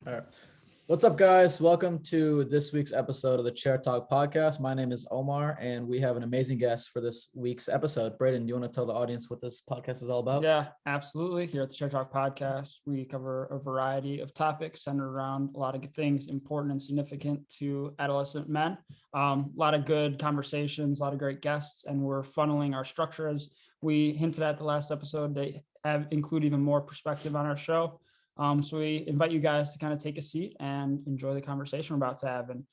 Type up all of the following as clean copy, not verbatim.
All right. What's up, guys? Welcome to this week's episode of the Chair Talk podcast. My name is Omar, and we have an amazing guest for this week's episode. Braden, do you want to tell the audience what this podcast is all about? Yeah, absolutely. Here at the Chair Talk podcast, we cover a variety of topics centered around a lot of good things important and significant to adolescent men. A lot of good conversations, a lot of great guests, and we're funneling our structure, as we hinted at the last episode, to include even more perspective on our show. So we invite you guys to kind of take a seat and enjoy the conversation we're about to have. And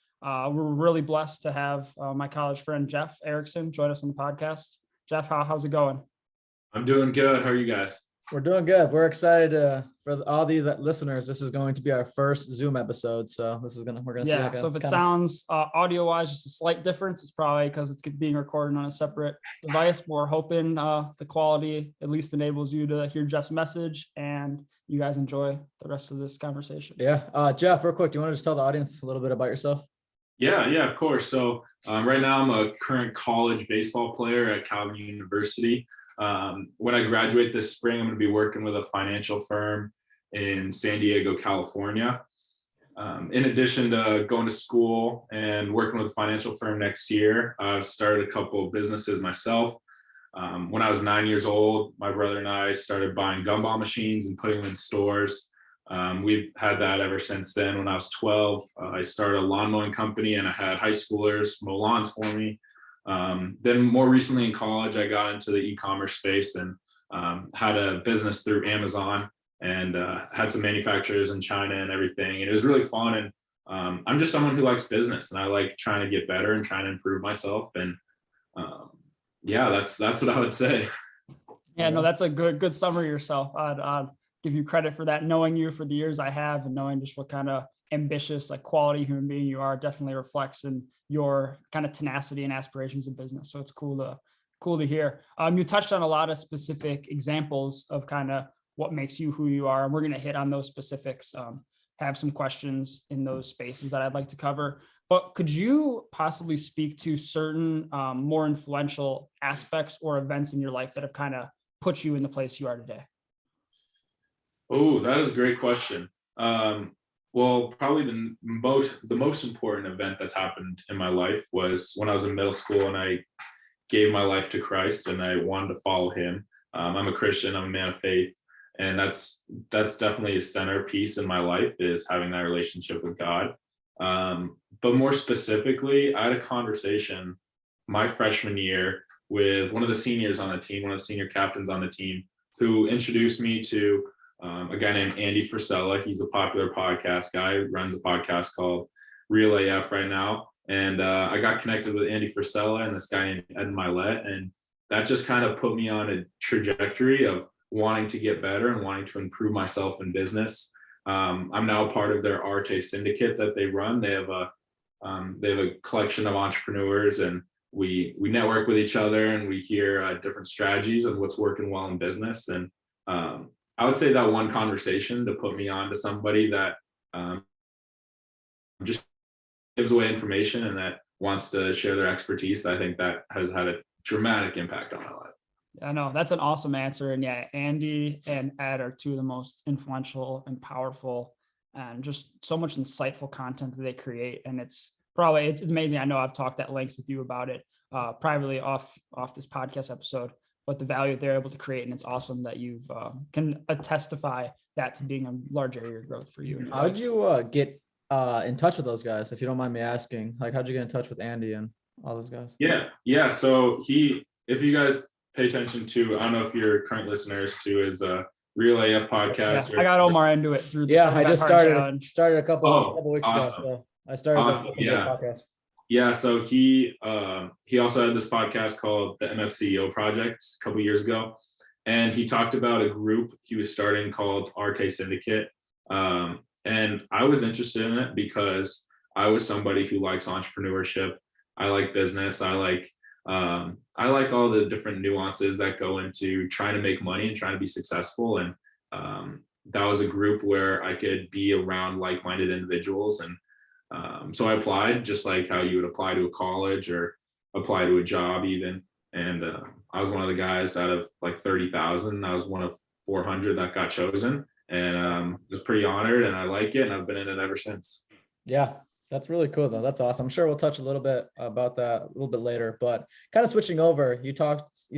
we're really blessed to have my college friend, Jeff Erikson, join us on the podcast. Jeff, how's it going? I'm doing good. How are you guys? We're doing good. We're excited for all the listeners. This is going to be our first Zoom episode. So we're going to see. Yeah. So if it sounds audio wise, just a slight difference, it's probably because it's being recorded on a separate device. We're hoping the quality at least enables you to hear Jeff's message and you guys enjoy the rest of this conversation. Yeah. Jeff, real quick, do you want to just tell the audience a little bit about yourself? Yeah, of course. So right now I'm a current college baseball player at Calvin University. When I graduate this spring, I'm going to be working with a financial firm in San Diego, California. In addition to going to school and working with a financial firm next year, I've started a couple of businesses myself. When I was 9 years old, my brother and I started buying Gumball Machines and putting them in stores. We've had that ever since then. When I was 12, I started a lawn mowing company and I had high schoolers mow lawns for me. Then more recently in college, I got into the e-commerce space and had a business through Amazon and had some manufacturers in China and everything. And it was really fun. And I'm just someone who likes business and I like trying to get better and trying to improve myself. And yeah, that's what I would say. Yeah, no, that's a good summary of yourself. I'd give you credit for that. Knowing you for the years I have and knowing just what kind of ambitious, like quality human being you are definitely reflects in your kind of tenacity and aspirations in business. So it's cool to hear. You touched on a lot of specific examples of kind of what makes you who you are. And we're going to hit on those specifics, have some questions in those spaces that I'd like to cover. But could you possibly speak to certain more influential aspects or events in your life that have kind of put you in the place you are today? Oh, that is a great question. Well, probably the most important event that's happened in my life was when I was in middle school and I gave my life to Christ and I wanted to follow him. I'm a Christian, I'm a man of faith. And that's definitely a centerpiece in my life, is having that relationship with God. But more specifically, I had a conversation my freshman year with one of the seniors on the team, one of the senior captains on the team, who introduced me to a guy named Andy Frisella. He's a popular podcast guy, runs a podcast called Real AF right now. And I got connected with Andy Frisella and this guy named Ed Milet. And that just kind of put me on a trajectory of wanting to get better and wanting to improve myself in business. I'm now part of their Arte syndicate that they run. They have a collection of entrepreneurs, and we network with each other and we hear different strategies of what's working well in business. And I would say that one conversation to put me on to somebody that just gives away information and that wants to share their expertise. I think that has had a dramatic impact on my life. I know that's an awesome answer. And yeah, Andy and Ed are two of the most influential and powerful and just so much insightful content that they create. And it's amazing. I know I've talked at length with you about it privately off this podcast episode, but the value that they're able to create. And it's awesome that you've can testify that to being a large area of growth for you. How'd you get in touch with those guys, if you don't mind me asking? Like, how'd you get in touch with Andy and all those guys? Yeah. So if you guys pay attention to, I don't know if you're current listeners to his Real AF podcast. Yeah, I got Omar into it through the I just started a couple weeks awesome. ago. So I started this podcast. Yeah, so he also had this podcast called the MFCEO Project a couple years ago, and he talked about a group he was starting called Arte Syndicate, and I was interested in it because I was somebody who likes entrepreneurship. I like business. I like all the different nuances that go into trying to make money and trying to be successful. And that was a group where I could be around like-minded individuals. And so I applied just like how you would apply to a college or apply to a job even. And I was one of the guys out of like 30,000. I was one of 400 that got chosen. And was pretty honored, and I like it, and I've been in it ever since. Yeah, that's really cool though. That's awesome. I'm sure we'll touch a little bit about that a little bit later, but kind of switching over, you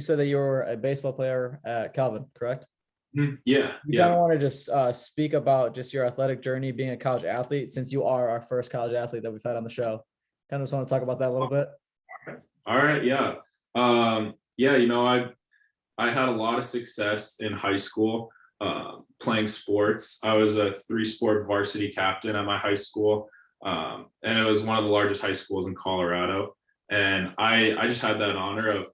said that you were a baseball player at Calvin, correct? Yeah. You kind of want to just speak about just your athletic journey being a college athlete, since you are our first college athlete that we've had on the show. Kind of just want to talk about that a little bit. All right. Yeah. Yeah. I had a lot of success in high school playing sports. I was a 3-sport varsity captain at my high school. And it was one of the largest high schools in Colorado. And I just had that honor of,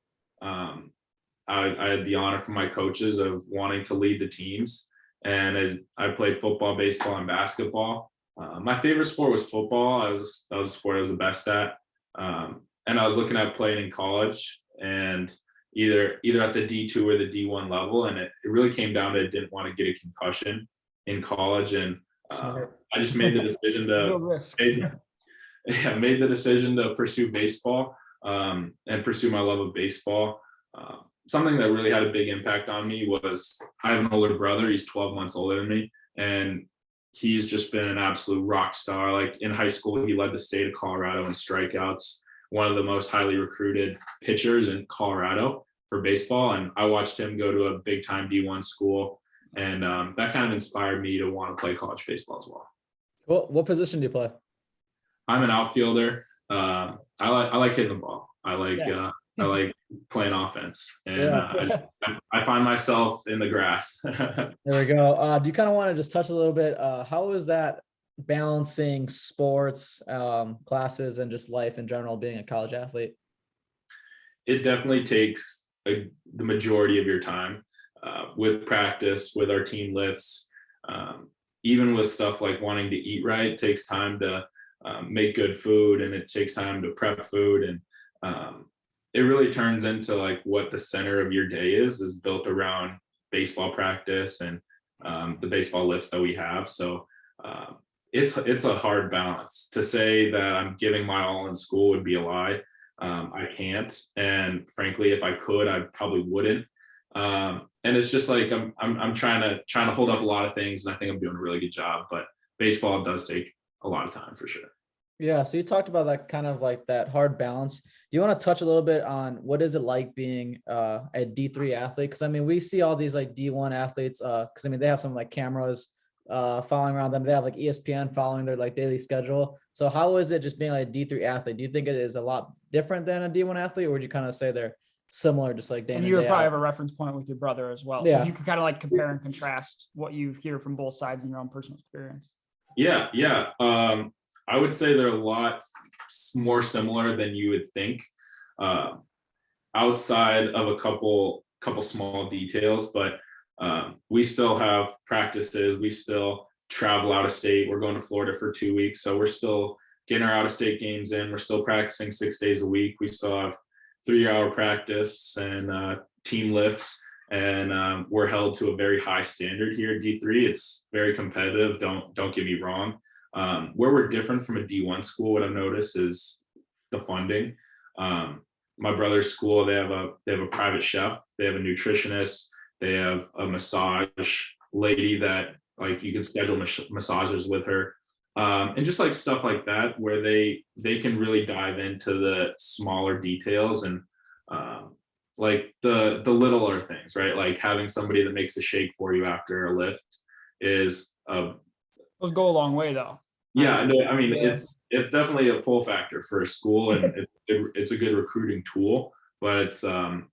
I had the honor from my coaches of wanting to lead the teams. And I played football, baseball, and basketball. My favorite sport was football. That was a sport I was the best at. And I was looking at playing in college, and either at the D2 or the D1 level. And it really came down to I didn't want to get a concussion in college. And I just made the decision made the decision to pursue baseball and pursue my love of baseball. Something that really had a big impact on me was I have an older brother. He's 12 months older than me, and he's just been an absolute rock star. Like in high school, he led the state of Colorado in strikeouts, one of the most highly recruited pitchers in Colorado for baseball. And I watched him go to a big time D1 school, and that kind of inspired me to want to play college baseball as well. What position do you play? I'm an outfielder. I like hitting the ball. I like playing offense, and I find myself in the grass. There we go. Do you kind of want to just touch a little bit? How is that balancing sports, classes, and just life in general, being a college athlete? It definitely takes the majority of your time with practice, with our team lifts, even with stuff like wanting to eat right. It takes time to make good food, and it takes time to prep food, and it really turns into like what the center of your day is built around baseball practice and the baseball lifts that we have. So it's a hard balance. To say that I'm giving my all in school would be a lie. I can't, and frankly, if I could, I probably wouldn't. And it's just like I'm trying to hold up a lot of things, and I think I'm doing a really good job. But baseball does take a lot of time for sure. Yeah. So you talked about that kind of like that hard balance. Do you want to touch a little bit on what is it like being a D3 athlete? Because I mean, we see all these like D1 athletes. Because I mean, they have some like cameras following around them. They have like ESPN following their like daily schedule. So how is it just being like a D3 athlete? Do you think it is a lot different than a D1 athlete, or would you kind of say they're similar, just like day in and you would day probably out? have a reference point with your brother as well. Yeah. So if you could kind of like compare and contrast what you hear from both sides in your own personal experience. Yeah. I would say they're a lot more similar than you would think, outside of a couple small details. But we still have practices. We still travel out of state. We're going to Florida for 2 weeks, so we're still getting our out of state games in. We're still practicing 6 days a week. We still have 3-hour practice and team lifts, and we're held to a very high standard here at D3. It's very competitive. Don't get me wrong. Where we're different from a D1 school, what I've noticed is the funding. My brother's school, they have a private chef, they have a nutritionist, they have a massage lady that like you can schedule massages with her, and just like stuff like that, where they can really dive into the smaller details and like the littler things, right? Like having somebody that makes a shake for you after a lift is Those go a long way though. Yeah, no, I mean, it's definitely a pull factor for a school, and it's a good recruiting tool, but it's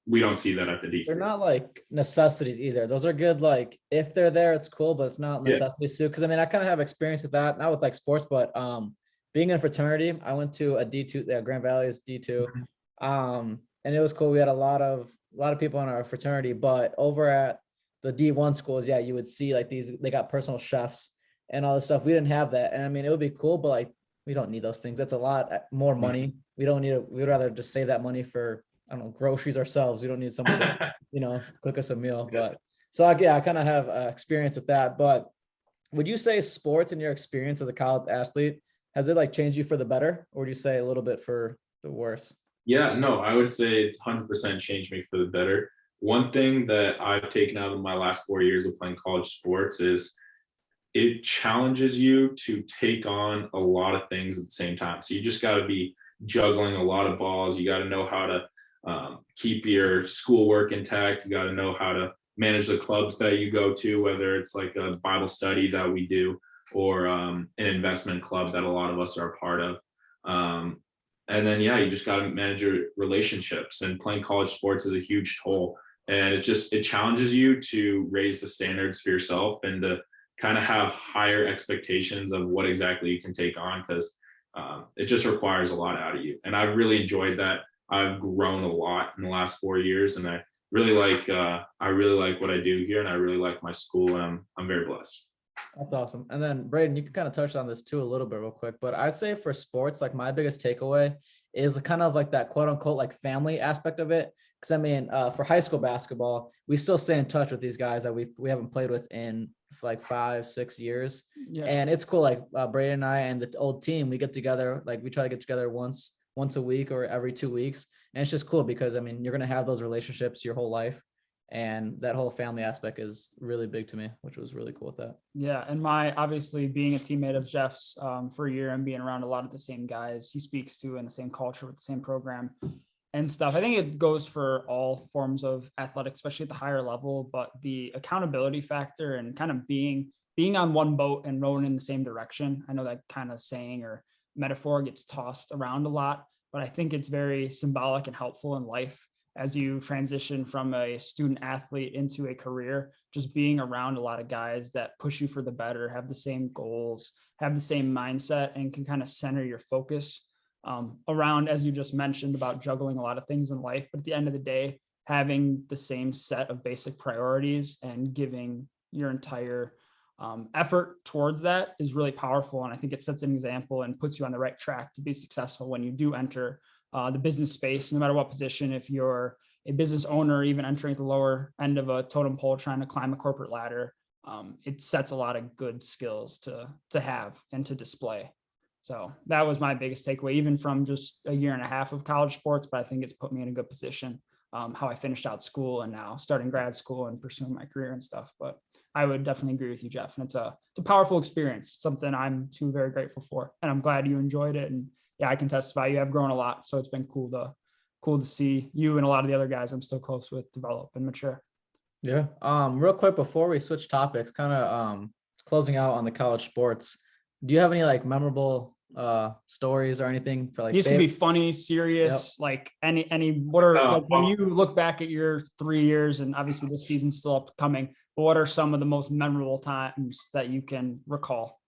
we don't see that at the D3. They're not like necessities either. Those are good, like if they're there, it's cool, but it's not necessities too. Because I mean, I kind of have experience with that, not with like sports, but being in a fraternity. I went to a D2, Grand Valley is D2, and it was cool. We had a lot of people in our fraternity, but over at the D1 schools, yeah, you would see like they got personal chefs and all this stuff. We didn't have that. And I mean, it would be cool, but like, we don't need those things. That's a lot more money. We don't need it. We'd rather just save that money for, I don't know, groceries ourselves. We don't need someone to, cook us a meal. But so I kind of have experience with that. But would you say sports, in your experience as a college athlete, has it like changed you for the better, or would you say a little bit for the worse? Yeah, no, I would say it's 100% changed me for the better. One thing that I've taken out of my last 4 years of playing college sports is it challenges you to take on a lot of things at the same time. So you just got to be juggling a lot of balls. You got to know how to keep your schoolwork intact. You got to know how to manage the clubs that you go to, whether it's like a Bible study that we do or an investment club that a lot of us are a part of. And then, yeah, you just got to manage your relationships, and playing college sports is a huge toll. And it challenges you to raise the standards for yourself and to kind of have higher expectations of what exactly you can take on, because it just requires a lot out of you. And I've really enjoyed that. I've grown a lot in the last 4 years, and I really like what I do here, and I really like my school, and I'm very blessed. That's awesome. And then Braden, you can kind of touch on this too a little bit real quick, but I'd say for sports, like my biggest takeaway is kind of like that quote unquote like family aspect of it. Cause I mean, for high school basketball, we still stay in touch with these guys that we haven't played with in like 5-6 years. Yeah. And it's cool. Like Braden and I and the old team, we get together, like we try to get together once a week or every 2 weeks. And it's just cool because I mean, you're going to have those relationships your whole life. And that whole family aspect is really big to me, which was really cool with that. Yeah. And obviously being a teammate of Jeff's for a year and being around a lot of the same guys he speaks to in the same culture with the same program and stuff. I think it goes for all forms of athletics, especially at the higher level, but the accountability factor and kind of being on one boat and rowing in the same direction. I know that kind of saying or metaphor gets tossed around a lot, but I think it's very symbolic and helpful in life as you transition from a student athlete into a career. Just being around a lot of guys that push you for the better, have the same goals, have the same mindset, and can kind of center your focus around, as you just mentioned, about juggling a lot of things in life. But at the end of the day, having the same set of basic priorities and giving your entire effort towards that is really powerful. And I think it sets an example and puts you on the right track to be successful when you do enter the business space, no matter what position. If you're a business owner, even entering at the lower end of a totem pole, trying to climb a corporate ladder, it sets a lot of good skills to have and to display. So that was my biggest takeaway, even from just a year and a half of college sports, but I think it's put me in a good position, how I finished out school and now starting grad school and pursuing my career and stuff. But I would definitely agree with you, Jeff. And it's a powerful experience, something I'm too very grateful for. And I'm glad you enjoyed it. And yeah, I can testify you have grown a lot. So it's been cool to see you and a lot of the other guys I'm still close with develop and mature. Yeah. Real quick before we switch topics, kind of closing out on the college sports, do you have any like memorable stories or anything for like these can be funny, serious, Yep. like any what are like, when you look back at your 3 years, and obviously this season's still upcoming, but what are some of the most memorable times that you can recall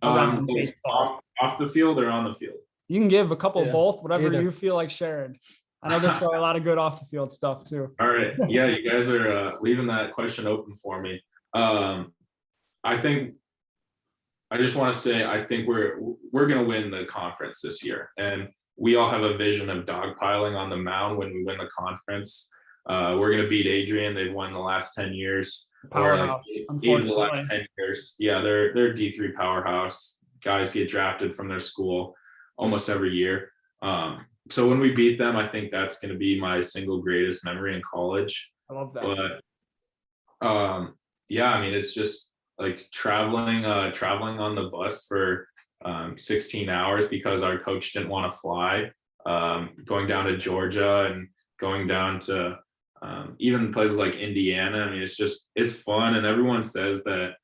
around baseball? Off the field or on the field? You can give a couple of both, whatever Either. you feel like sharing. I know there's probably a lot of good off the field stuff too. All right. Yeah, you guys are leaving that question open for me. I just want to say, I think we're going to win the conference this year. And we all have a vision of dogpiling on the mound when we win the conference. We're going to beat Adrian. They've won the last 10 years. Powerhouse, Even the last 10 years. Yeah, they're a D3 powerhouse. Guys get drafted from their school almost every year. So when we beat them, I think that's going to be my single greatest memory in college. I love that. But yeah, I mean, it's just like traveling on the bus for 16 hours because our coach didn't want to fly, going down to Georgia and going down to even places like Indiana. I mean, it's fun. And everyone says that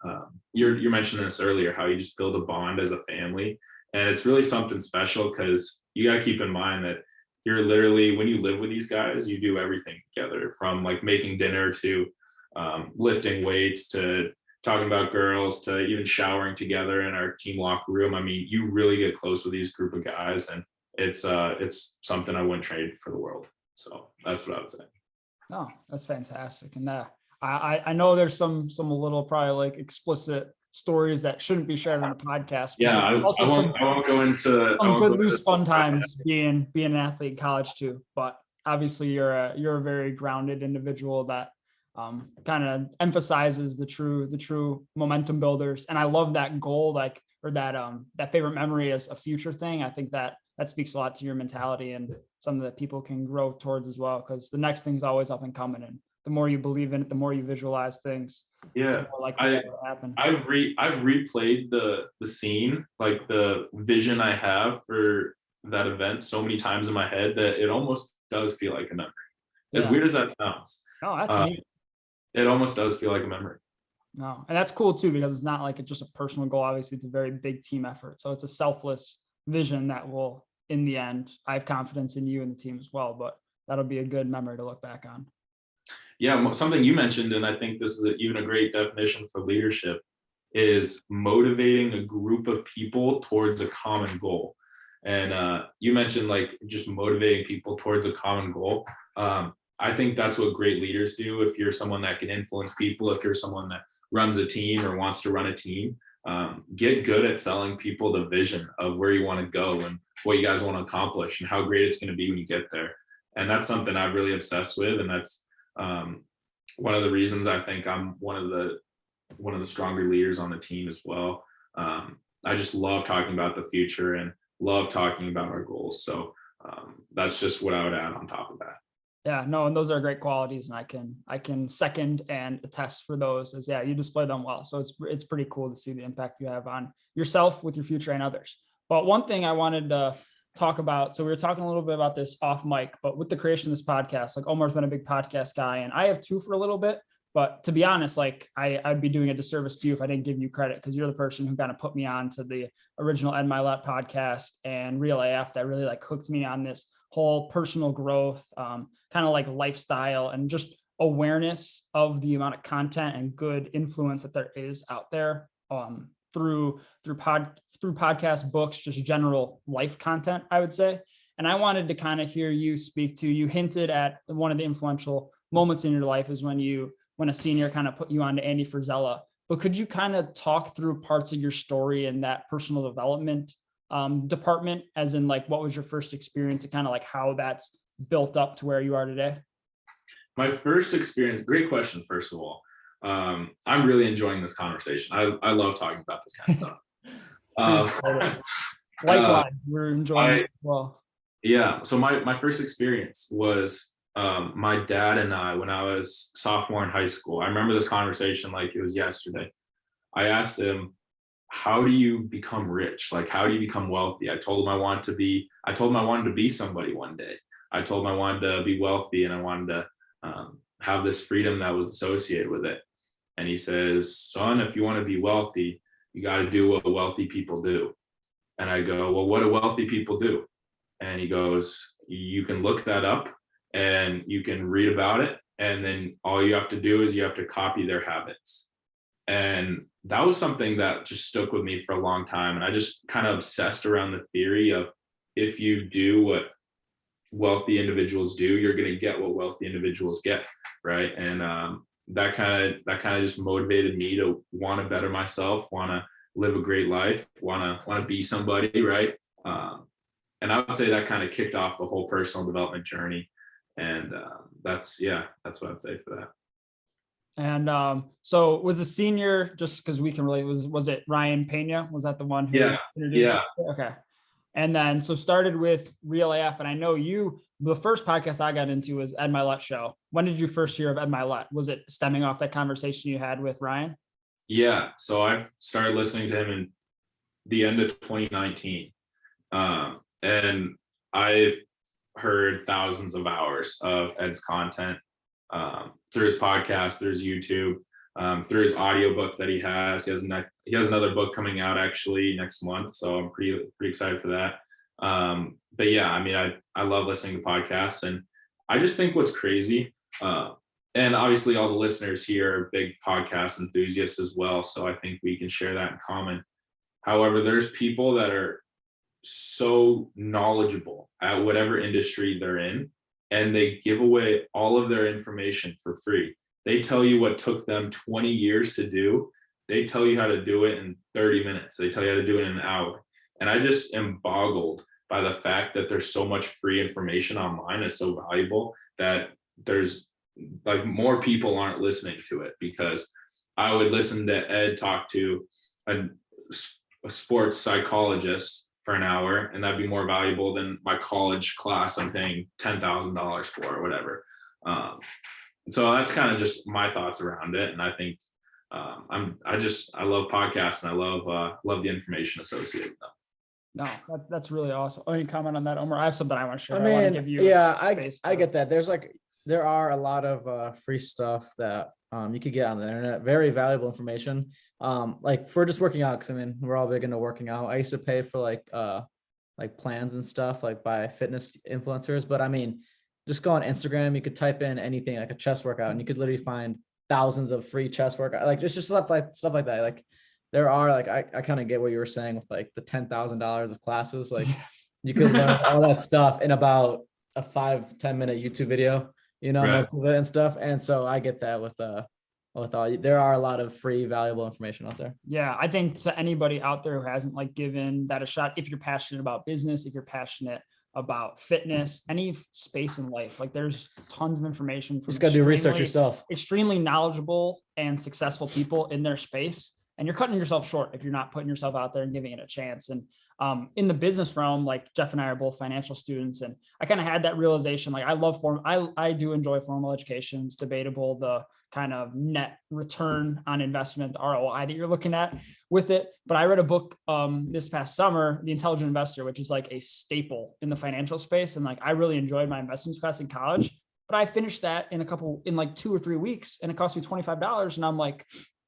you're mentioning this earlier, how you just build a bond as a family. And it's really something special because you got to keep in mind that you're literally, when you live with these guys, you do everything together, from like making dinner to lifting weights to talking about girls to even showering together in our team locker room. I mean, you really get close with these group of guys, and it's something I wouldn't trade for the world. So that's what I would say. Oh, that's fantastic. And I know there's some a little probably like explicit stories that shouldn't be shared on a podcast. Yeah, I won't go into some good loose fun times being an athlete in college too. But obviously you're a very grounded individual that kind of emphasizes the true momentum builders. And I love that goal, like, or that favorite memory as a future thing. I think that speaks a lot to your mentality and something that people can grow towards as well, because the next thing's always up and coming, and the more you believe in it, the more you visualize things. Yeah, the more likely that will happen. I've replayed the scene, like the vision I have for that event so many times in my head that it almost does feel like a memory. As weird as that sounds. Oh, that's neat. It almost does feel like a memory. No, and that's cool too, because it's not like just a personal goal. Obviously, it's a very big team effort. So it's a selfless vision that will, in the end, I have confidence in you and the team as well, but that'll be a good memory to look back on. Yeah, something you mentioned, and I think this is even a great definition for leadership, is motivating a group of people towards a common goal. And you mentioned like just motivating people towards a common goal. I think that's what great leaders do. If you're someone that can influence people, if you're someone that runs a team or wants to run a team, get good at selling people the vision of where you want to go and what you guys want to accomplish and how great it's going to be when you get there. And that's something I'm really obsessed with. And that's one of the reasons I think I'm one of the stronger leaders on the team as well. I just love talking about the future and love talking about our goals. So that's just what I would add on top of that. Yeah, no, and those are great qualities, and I can second and attest for those. As you display them well. So it's pretty cool to see the impact you have on yourself with your future and others. But one thing I wanted to talk about, so we were talking a little bit about this off mic, but with the creation of this podcast, like Omar's been a big podcast guy, and I have too for a little bit. But to be honest, like I'd be doing a disservice to you if I didn't give you credit, because you're the person who kind of put me on to the original Ed Milet podcast and Real AF that really like hooked me on this whole personal growth, kind of like lifestyle and just awareness of the amount of content and good influence that there is out there through podcast, books, just general life content, I would say. And I wanted to kind of hear you speak to, you hinted at one of the influential moments in your life is when a senior kind of put you on to Andy Frisella, but could you kind of talk through parts of your story in that personal development department, as in like, what was your first experience and kind of like how that's built up to where you are today? My first experience, great question, first of all. I'm really enjoying this conversation. I love talking about this kind of stuff. Likewise, we're enjoying it as well. Yeah, so my first experience was my dad and I, when I was sophomore in high school. I remember this conversation like it was yesterday. I asked him, how do you become rich? Like, how do you become wealthy? I told him I wanted to be somebody one day. I told him I wanted to be wealthy and I wanted to have this freedom that was associated with it. And he says, son, if you want to be wealthy, you got to do what wealthy people do. And I go, well, what do wealthy people do? And he goes, you can look that up and you can read about it. And then all you have to do is you have to copy their habits. And that was something that just stuck with me for a long time. And I just kind of obsessed around the theory of, if you do what wealthy individuals do, you're going to get what wealthy individuals get. Right. And that kind of just motivated me to want to better myself, want to live a great life, want to be somebody. Right. And I would say that kind of kicked off the whole personal development journey. And that's what I'd say for that. And so was the senior, just because we can relate, was it Ryan Pena? Was that the one who introduced you? Okay. And then so started with Real AF. And I know the first podcast I got into was Ed Milet show. When did you first hear of Ed Milet? Was it stemming off that conversation you had with Ryan? Yeah. So I started listening to him in the end of 2019. And I've heard thousands of hours of Ed's content through his podcast, through his YouTube, through his audiobook that he has. He has another book coming out actually next month, so I'm pretty excited for that. But yeah, I mean, I love listening to podcasts, and I just think what's crazy, and obviously all the listeners here are big podcast enthusiasts as well, so I think we can share that in common. However, there's people that are so knowledgeable at whatever industry they're in, and they give away all of their information for free. They tell you what took them 20 years to do. They tell you how to do it in 30 minutes. They tell you how to do it in an hour. And I just am boggled by the fact that there's so much free information online. It's so valuable that there's like more people aren't listening to it, because I would listen to Ed talk to a sports psychologist for an hour, and that'd be more valuable than my college class I'm paying $10,000 for or whatever. so that's kind of just my thoughts around it. And I think I love podcasts, and I love the information associated with them. No, that's really awesome. Any comment on that, Omar? I have something I want to share. I I want to mean, give you yeah, space I to- get that. There are a lot of free stuff that you could get on the internet, very valuable information. Like for just working out, because I mean, we're all big into working out. I used to pay for like plans and stuff, like by fitness influencers. But I mean, just go on Instagram, you could type in anything like a chest workout, and you could literally find thousands of free chest workout. Like it's just stuff like that. Like there are like I kind of get what you were saying with like the $10,000 of classes. Like you could learn all that stuff in about a 5-10 minute YouTube video, Right. most of it and stuff. And so I get that with all, there are a lot of free, valuable information out there. Yeah, I think to anybody out there who hasn't like given that a shot, if you're passionate about business, if you're passionate about fitness, any space in life, like there's tons of information You from just got to do research yourself. extremely knowledgeable and successful people in their space. And you're cutting yourself short if you're not putting yourself out there and giving it a chance. And in the business realm, like Jeff and I are both financial students, and I kind of had that realization. Like I do enjoy formal education. It's debatable the kind of net return on investment, the ROI that you're looking at with it. But I read a book this past summer, The Intelligent Investor, which is like a staple in the financial space. And like I really enjoyed my investments class in college, but I finished that in like 2 or 3 weeks, and it cost me $25. And I'm like,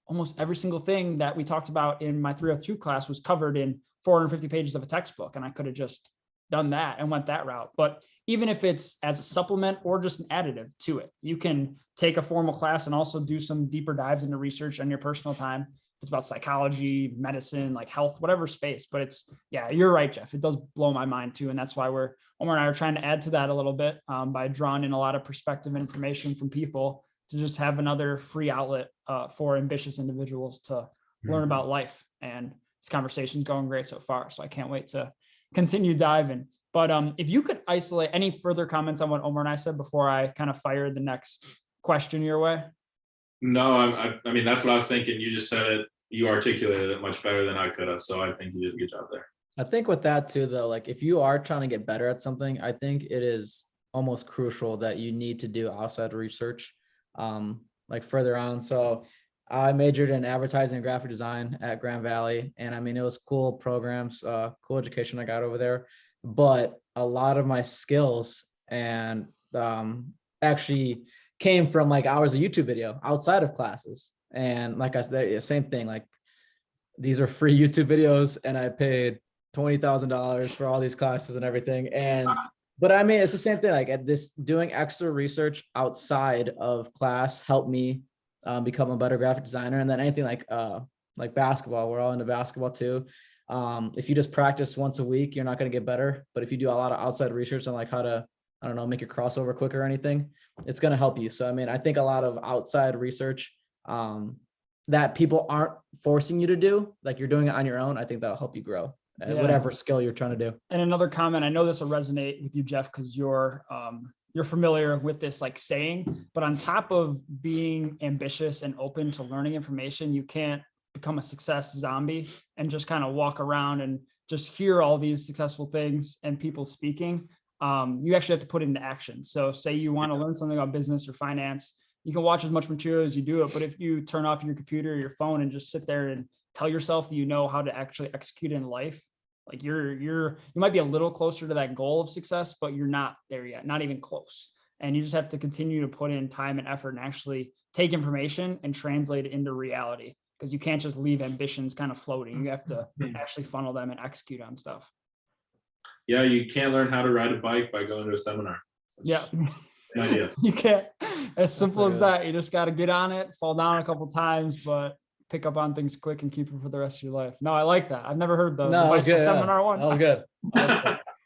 almost every single thing that we talked about in my 302 class was covered in 450 pages of a textbook. And I could have just done that and went that route. But even if it's as a supplement or just an additive to it, you can take a formal class and also do some deeper dives into research on your personal time. It's about psychology, medicine, like health, whatever space. But yeah, you're right, Jeff. It does blow my mind too. And that's why Omar and I are trying to add to that a little bit by drawing in a lot of perspective and information from people to just have another free outlet for ambitious individuals to learn about life. And this conversation's going great so far. So I can't wait to continue diving. But if you could isolate any further comments on what Omar and I said before I kind of fire the next question your way. No, I mean, that's what I was thinking. You just said it, you articulated it much better than I could have. So I think you did a good job there. I think with that too, though, like if you are trying to get better at something, I think it is almost crucial that you need to do outside research. Like further on. So I majored in advertising and graphic design at Grand Valley. And I mean, it was cool programs, cool education I got over there, but a lot of my skills and actually came from like hours of YouTube video outside of classes. And like I said, same thing, like these are free YouTube videos and I paid $20,000 for all these classes and everything. But I mean, it's the same thing. Like at this, doing extra research outside of class helped me become a better graphic designer. And then anything like basketball, we're all into basketball too. If you just practice once a week, you're not going to get better. But if you do a lot of outside research on like how to, I don't know, make your crossover quicker or anything, it's going to help you. So I mean, I think a lot of outside research that people aren't forcing you to do, like you're doing it on your own, I think that'll help you grow. Whatever skill you're trying to do. And another comment, I know this will resonate with you, Jeff, because you're familiar with this like saying, but on top of being ambitious and open to learning information, you can't become a success zombie and just kind of walk around and just hear all these successful things and people speaking. You actually have to put it into action. So say you want to learn something about business or finance, you can watch as much material as you do it, but if you turn off your computer or your phone and just sit there and tell yourself that you know how to actually execute in life, like you might be a little closer to that goal of success, but you're not there yet, not even close. And you just have to continue to put in time and effort and actually take information and translate it into reality, because you can't just leave ambitions kind of floating. You have to actually funnel them and execute on stuff. Yeah, you can't learn how to ride a bike by going to a seminar. Yeah. Idea. You can't. As simple as that. You just got to get on it, fall down a couple times, but pick up on things quick and keep them for the rest of your life. No, I like that. I've never heard the good, seminar one. That was good.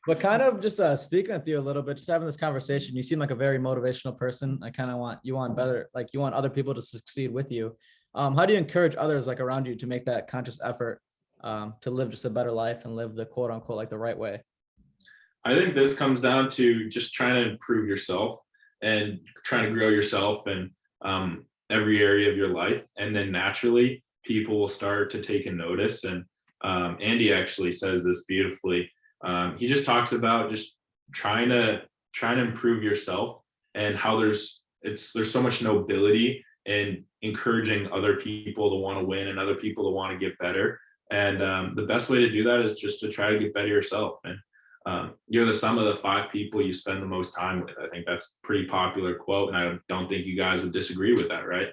But kind of just speaking with you a little bit, just having this conversation, you seem like a very motivational person. I kind of want better, like you want other people to succeed with you. How do you encourage others like around you to make that conscious effort to live just a better life and live the quote unquote like the right way? I think this comes down to just trying to improve yourself and trying to grow yourself in every area of your life. And then naturally people will start to take a notice. And Andy actually says this beautifully. He just talks about just trying to improve yourself and how there's there's so much nobility in encouraging other people to want to win and other people to want to get better. And the best way to do that is just to try to get better yourself. And you're the sum of the 5 people you spend the most time with. I think that's a pretty popular quote, and I don't think you guys would disagree with that, right?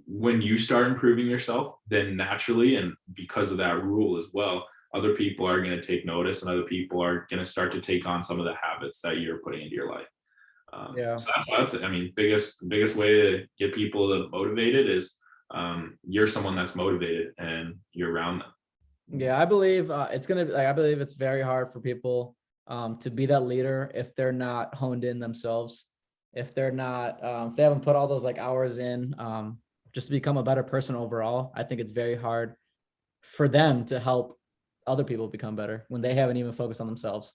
When you start improving yourself, then naturally, and because of that rule as well, other people are going to take notice, and other people are going to start to take on some of the habits that you're putting into your life. So that's it. I mean, biggest way to get people motivated is you're someone that's motivated and you're around them. Yeah, I believe it's gonna be like, I believe it's very hard for people to be that leader if they're not honed in themselves, if they're not if they haven't put all those like hours in just to become a better person overall. I think it's very hard for them to help other people become better when they haven't even focused on themselves.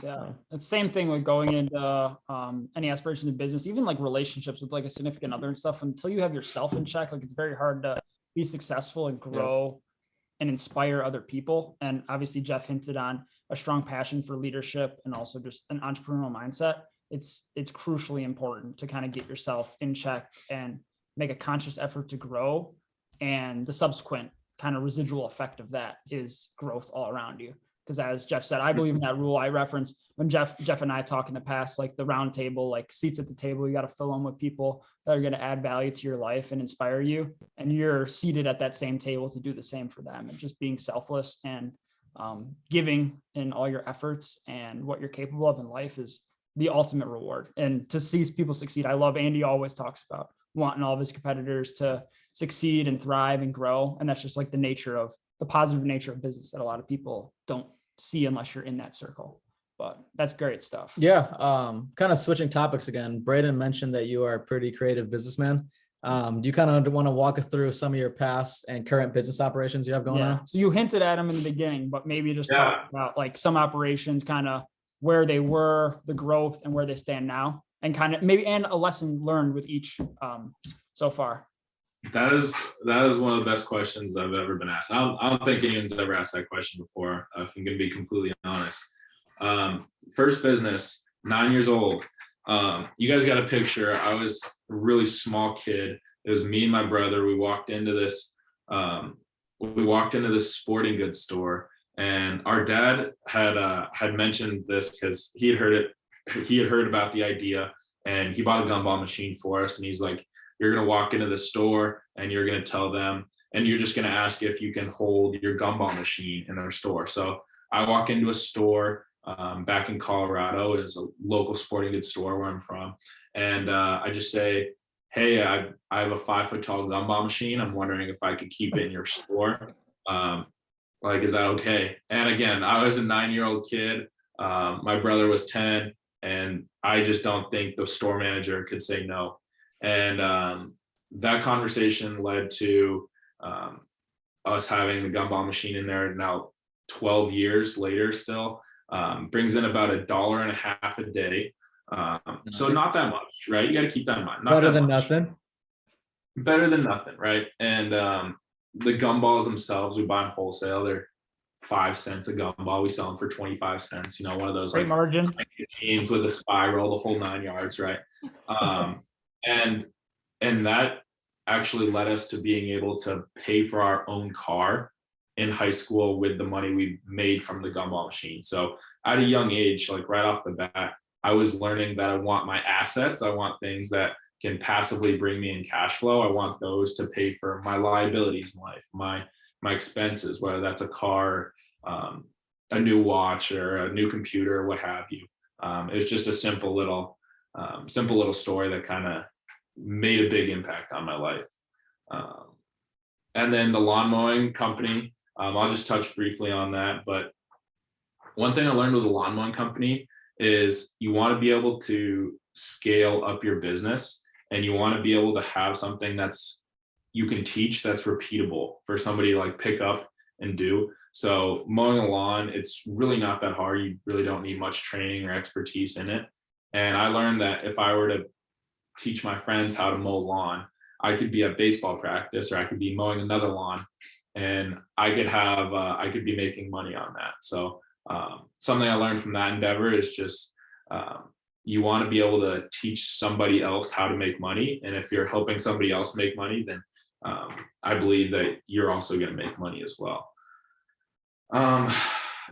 Yeah, it's the same thing with going into any aspirations in business, even like relationships with like a significant other and stuff. Until you have yourself in check, like it's very hard to be successful and grow and inspire other people. And obviously Jeff hinted on a strong passion for leadership and also just an entrepreneurial mindset. It's crucially important to kind of get yourself in check and make a conscious effort to grow. And the subsequent kind of residual effect of that is growth all around you. Because as Jeff said, I believe in that rule I reference when Jeff and I talk in the past, like the round table, like seats at the table, you got to fill them with people that are going to add value to your life and inspire you. And you're seated at that same table to do the same for them, and just being selfless and giving in all your efforts and what you're capable of in life is the ultimate reward. And to see people succeed, I love Andy always talks about wanting all of his competitors to succeed and thrive and grow. And that's just like the positive nature of business that a lot of people don't see unless you're in that circle. But that's great stuff. Yeah. Kind of switching topics again. Braden mentioned that you are a pretty creative businessman. Do you kind of want to walk us through some of your past and current business operations you have going on? So you hinted at them in the beginning, but maybe just talk about like some operations, kind of where they were, the growth, and where they stand now, and kind of maybe and a lesson learned with each so far. That is one of the best questions I've ever been asked. I don't think anyone's ever asked that question before, if I'm going to be completely honest. First business, 9 years old. You guys got a picture. I was a really small kid. It was me and my brother. We walked into this sporting goods store, and our dad had mentioned this because he had heard about the idea, and he bought a gumball machine for us. And he's like, you're going to walk into the store and you're going to tell them, and you're just going to ask if you can hold your gumball machine in their store. So I walk into a store back in Colorado. It's a local sporting goods store where I'm from. And I just say, hey, I have a 5-foot tall gumball machine. I'm wondering if I could keep it in your store. Is that okay? And again, I was a 9-year-old kid. My brother was 10, and I just don't think the store manager could say no. And that conversation led to us having the gumball machine in there now 12 years later still. Brings in about $1.50 a day. So not that much, right? You got to keep that in mind. Better than nothing. Better than nothing, right? And the gumballs themselves, we buy them wholesale. They're 5 cents a gumball. We sell them for 25 cents. You know, one of those great margin machines with a spiral, the whole 9 yards, right? And that actually led us to being able to pay for our own car in high school with the money we made from the gumball machine. So at a young age, like right off the bat, I was learning that I want my assets. I want things that can passively bring me in cash flow. I want those to pay for my liabilities in life, my expenses, whether that's a car, a new watch, or a new computer, or what have you. It was just a simple little story that kind of made a big impact on my life. And then the lawn mowing company, I'll just touch briefly on that. But one thing I learned with the lawn mowing company is you want to be able to scale up your business, and you want to be able to have something you can teach that's repeatable for somebody to like pick up and do. So mowing a lawn, it's really not that hard. You really don't need much training or expertise in it. And I learned that if I were to teach my friends how to mow lawn, I could be at baseball practice, or I could be mowing another lawn, and I could be making money on that. So something I learned from that endeavor is just you want to be able to teach somebody else how to make money. And if you're helping somebody else make money, then I believe that you're also going to make money as well.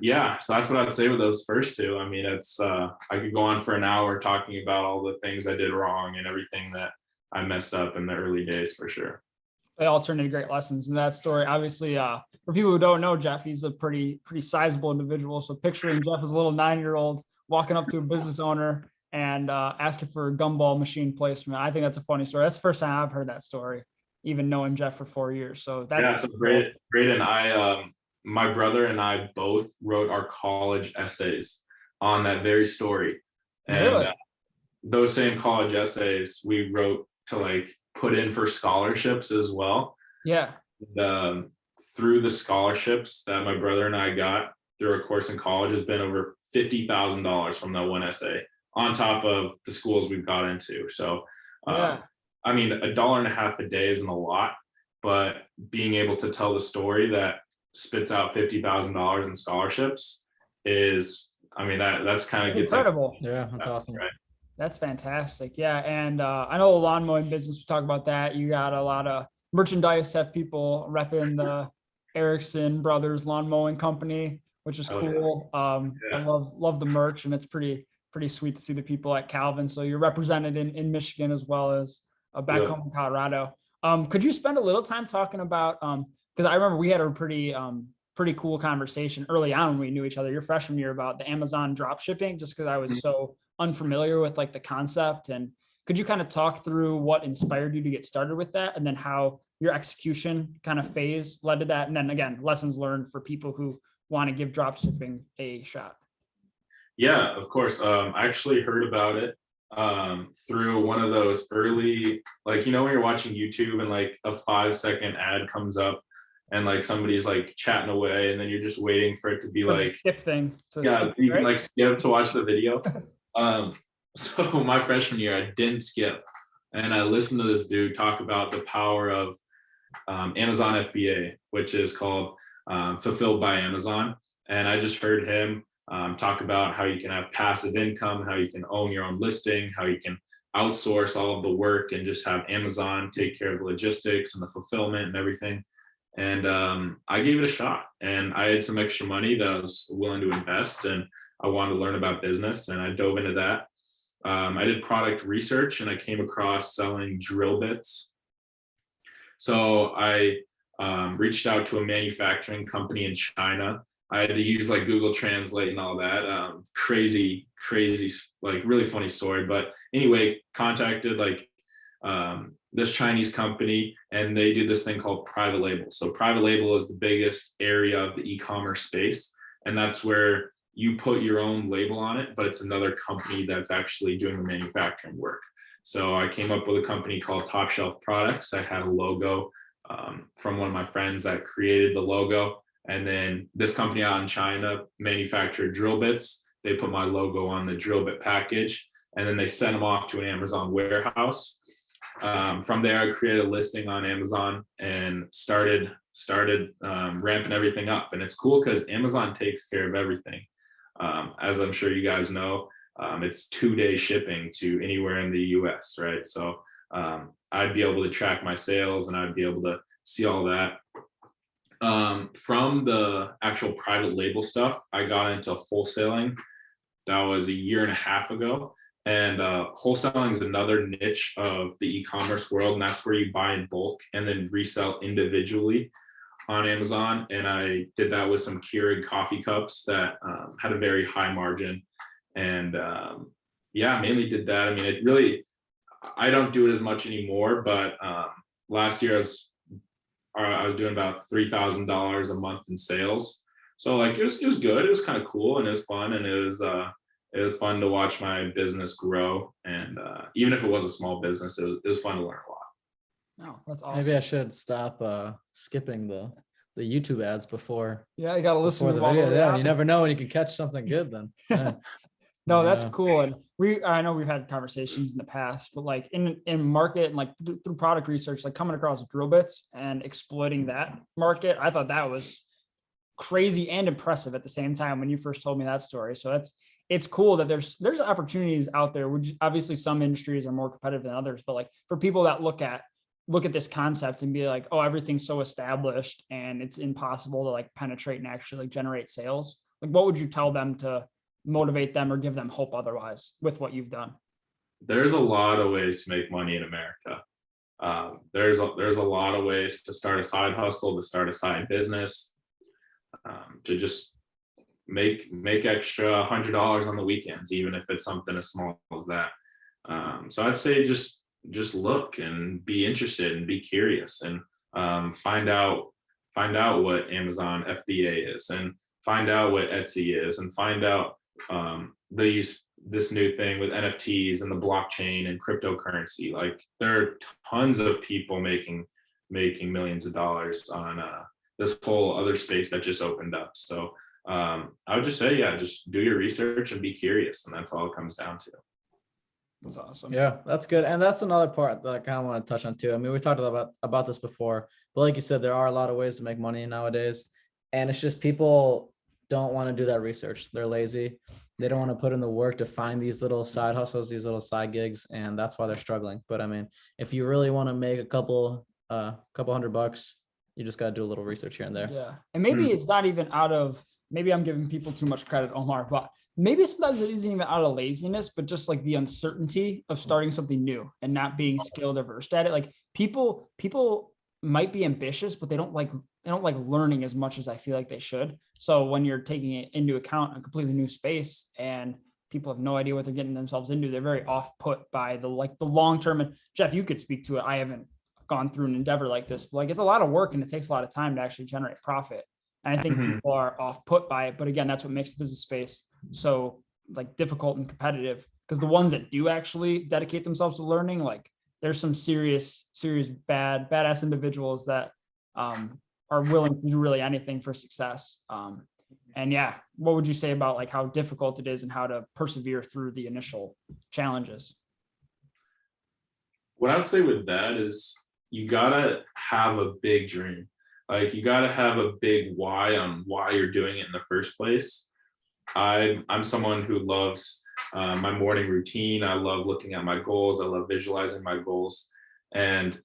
Yeah, so that's what I'd say with those first two. I mean, it's I could go on for an hour talking about all the things I did wrong and everything that I messed up in the early days for sure. They all turned into great lessons in that story. Obviously, for people who don't know Jeff, he's a pretty sizable individual. So picturing Jeff as a little 9-year-old walking up to a business owner and asking for a Gumball Machine placement. I think that's a funny story. That's the first time I've heard that story, even knowing Jeff for 4 years. So that's great. And I, my brother and I both wrote our college essays on that very story. And really? Those same college essays we wrote to like put in for scholarships as well. Yeah. Through the scholarships that my brother and I got through our course in college has been over $50,000 from that one essay, on top of the schools we've got into. So, I mean, $1.50 a day isn't a lot, but being able to tell the story that spits out $50,000 in scholarships is, I mean, that's kind of incredible. Yeah, that's awesome. Right. That's fantastic. Yeah. And I know the lawn mowing business, we talk about that. You got a lot of merchandise, have people repping the Erikson brothers lawn mowing company, which is cool. I love the merch, and it's pretty sweet to see the people at Calvin. So you're represented in Michigan as well as back home in Colorado. Could you spend a little time talking about, because I remember we had a pretty cool conversation early on when we knew each other, your freshman year, about the Amazon drop shipping, just because I was so unfamiliar with like the concept. And could you kind of talk through what inspired you to get started with that, and then how your execution kind of phase led to that? And then again, lessons learned for people who want to give drop shipping a shot. Yeah, of course. I actually heard about it through one of those early, like, you know, when you're watching YouTube and like a 5-second ad comes up and like somebody's like chatting away, and then you're just waiting for it to be like skip thing. So yeah, skip, you can right? like skip to watch the video. So my freshman year, I didn't skip, and I listened to this dude talk about the power of Amazon FBA, which is called Fulfilled by Amazon. And I just heard him talk about how you can have passive income, how you can own your own listing, how you can outsource all of the work and just have Amazon take care of the logistics and the fulfillment and everything. And I gave it a shot, and I had some extra money that I was willing to invest, and I wanted to learn about business, and I dove into that. I did product research, and I came across selling drill bits. So I reached out to a manufacturing company in China. I had to use like Google Translate and all that. Crazy, like really funny story. But anyway, contacted like this Chinese company, and they do this thing called private label. So private label is the biggest area of the e-commerce space, and that's where you put your own label on it, but it's another company that's actually doing the manufacturing work. So I came up with a company called Top Shelf Products. I had a logo from one of my friends that created the logo. And then this company out in China manufactured drill bits. They put my logo on the drill bit package, and then they sent them off to an Amazon warehouse. From there, I created a listing on Amazon and started ramping everything up. And it's cool because Amazon takes care of everything. As I'm sure you guys know, it's 2-day shipping to anywhere in the US, right? So I'd be able to track my sales, and I'd be able to see all that. From the actual private label stuff, I got into wholesaling. That was 1.5 years ago. And wholesaling is another niche of the e-commerce world, and that's where you buy in bulk and then resell individually on Amazon. And I did that with some Keurig coffee cups that had a very high margin. And mainly did that. I mean, I don't do it as much anymore, but last year I was doing about $3,000 a month in sales. So like it was good. It was kind of cool, and it was fun, and it was fun to watch my business grow. And even if it was a small business, it was fun to learn a lot. Oh, that's awesome. Maybe I should stop skipping the YouTube ads before. Yeah, you got to listen to the video. Yeah, you never know when you can catch something good then. Yeah. No, that's cool. And I know we've had conversations in the past, but like in market and like through product research, like coming across drill bits and exploiting that market, I thought that was crazy and impressive at the same time when you first told me that story. So that's it's cool that there's opportunities out there, which obviously some industries are more competitive than others, but like for people that look at this concept and be like, oh, everything's so established and it's impossible to like penetrate and actually like generate sales. Like, what would you tell them to motivate them or give them hope otherwise with what you've done? There's a lot of ways to make money in America. There's a lot of ways to start a side hustle, to start a side business, to just make extra $100 on the weekends, even if it's something as small as that. So I'd say just look and be interested and be curious, and find out what Amazon FBA is, and find out what Etsy is, and find out this new thing with NFTs and the blockchain and cryptocurrency. Like, there are tons of people making millions of dollars on this whole other space that just opened up. So I would just say, yeah, just do your research and be curious, and that's all it comes down to. That's awesome. Yeah, that's good. And that's another part that I kind of want to touch on too. I mean, we talked about this before, but like you said, there are a lot of ways to make money nowadays. And it's just people don't want to do that research. They're lazy. They don't want to put in the work to find these little side hustles, these little side gigs, and that's why they're struggling. But I mean, if you really want to make a couple $100, you just got to do a little research here and there. Yeah. And maybe it's not even maybe I'm giving people too much credit, Omar, but maybe sometimes it isn't even out of laziness, but just like the uncertainty of starting something new and not being skilled or versed at it. Like people might be ambitious, but they don't like learning as much as I feel like they should. So when you're taking it into account, a completely new space, and people have no idea what they're getting themselves into, they're very off put by the long-term. And Jeff, you could speak to it. I haven't gone through an endeavor like this, but like, it's a lot of work and it takes a lot of time to actually generate profit. And I think people are off put by it. But again, that's what makes the business space so like difficult and competitive, because the ones that do actually dedicate themselves to learning, like there's some serious badass individuals that are willing to do really anything for success. And yeah, what would you say about like how difficult it is and how to persevere through the initial challenges? What I'd say with that is you gotta have a big dream. Like, you gotta have a big why on why you're doing it in the first place. I'm someone who loves my morning routine. I love looking at my goals. I love visualizing my goals. And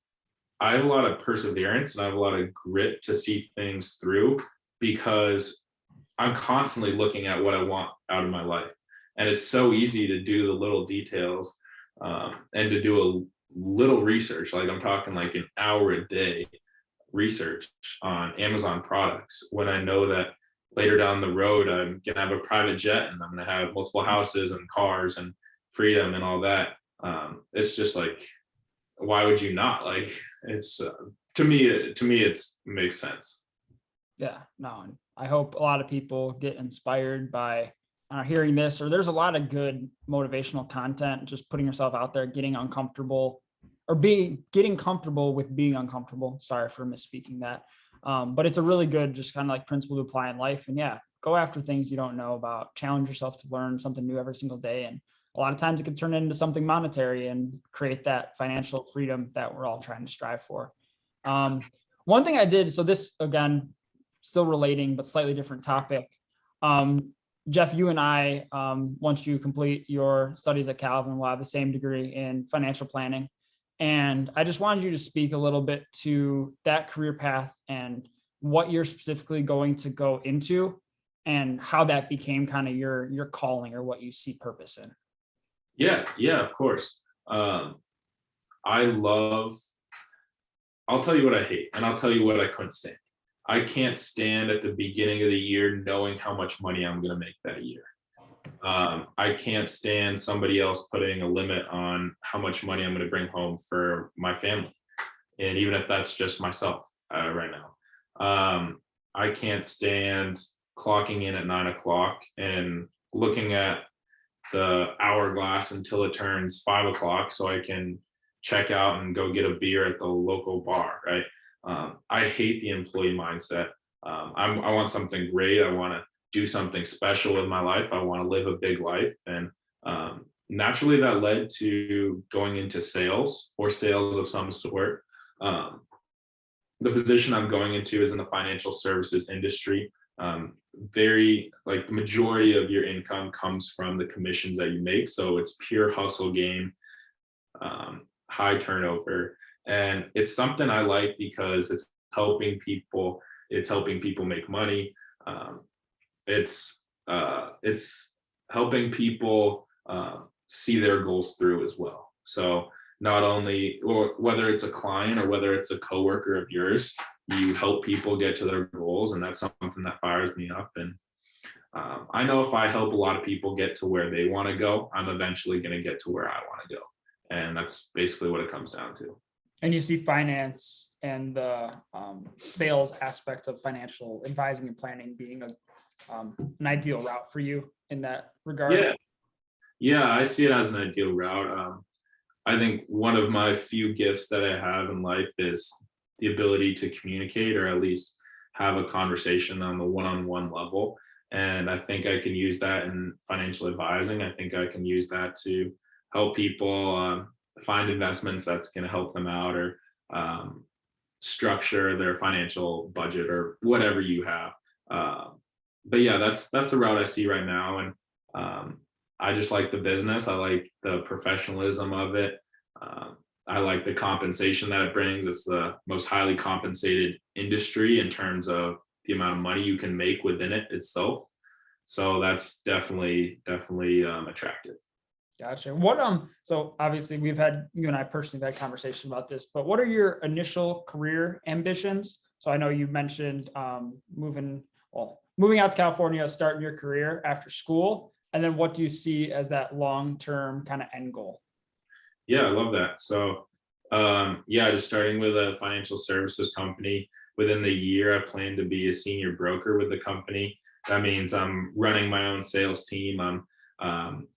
I have a lot of perseverance and I have a lot of grit to see things through, because I'm constantly looking at what I want out of my life. And it's so easy to do the little details and to do a little research. Like, I'm talking like an hour a day research on Amazon products, when I know that later down the road I'm gonna have a private jet and I'm gonna have multiple houses and cars and freedom and all that. It's just like, why would you not? Like, it's to me it makes sense. Yeah, no, and I hope a lot of people get inspired by hearing this, or there's a lot of good motivational content, just putting yourself out there, getting uncomfortable, or getting comfortable with being uncomfortable. Sorry for misspeaking that. But it's a really good, just kind of like principle to apply in life. And yeah, go after things you don't know about, challenge yourself to learn something new every single day. And a lot of times it can turn into something monetary and create that financial freedom that we're all trying to strive for. One thing I did, so this again, still relating, but slightly different topic. Jeff, you and I, once you complete your studies at Calvin, will have the same degree in financial planning. And I just wanted you to speak a little bit to that career path and what you're specifically going to go into and how that became kind of your calling or what you see purpose in. Yeah, of course. I'll tell you what I hate, and I'll tell you what I couldn't stand. I can't stand at the beginning of the year knowing how much money I'm going to make that year. I can't stand somebody else putting a limit on how much money I'm going to bring home for my family. And even if that's just myself right now, I can't stand clocking in at 9 o'clock and looking at the hourglass until it turns 5 o'clock so I can check out and go get a beer at the local bar, right? I hate the employee mindset. I want something great. I want to do something special with my life. I want to live a big life. And naturally that led to going into sales or sales of some sort. The position I'm going into is in the financial services industry. very like the majority of your income comes from the commissions that you make. So it's pure hustle game, high turnover. And it's something I like because helping people, it's helping people make money. It's helping people see their goals through as well. So not only, or whether it's a client or whether it's a coworker of yours, you help people get to their goals, and that's something that fires me up. And I know if I help a lot of people get to where they want to go, I'm eventually going to get to where I want to go. And that's basically what it comes down to. And you see finance and the sales aspect of financial advising and planning being an ideal route for you in that regard? Yeah, I see it as an ideal route. I think one of my few gifts that I have in life is the ability to communicate, or at least have a conversation on the one-on-one level. And I think I can use that in financial advising. I think I can use that to help people find investments that's going to help them out, or structure their financial budget, or whatever you have. But yeah, that's the route I see right now. And I just like the business. I like the professionalism of it. I like the compensation that it brings. It's the most highly compensated industry in terms of the amount of money you can make within it itself. So that's definitely attractive. Gotcha. So obviously you and I personally have had conversation about this, but what are your initial career ambitions? So I know you mentioned moving out to California, starting your career after school. And then what do you see as that long-term kind of end goal? Yeah, I love that. So just starting with a financial services company. Within the year, I plan to be a senior broker with the company. That means I'm running my own sales team. I'm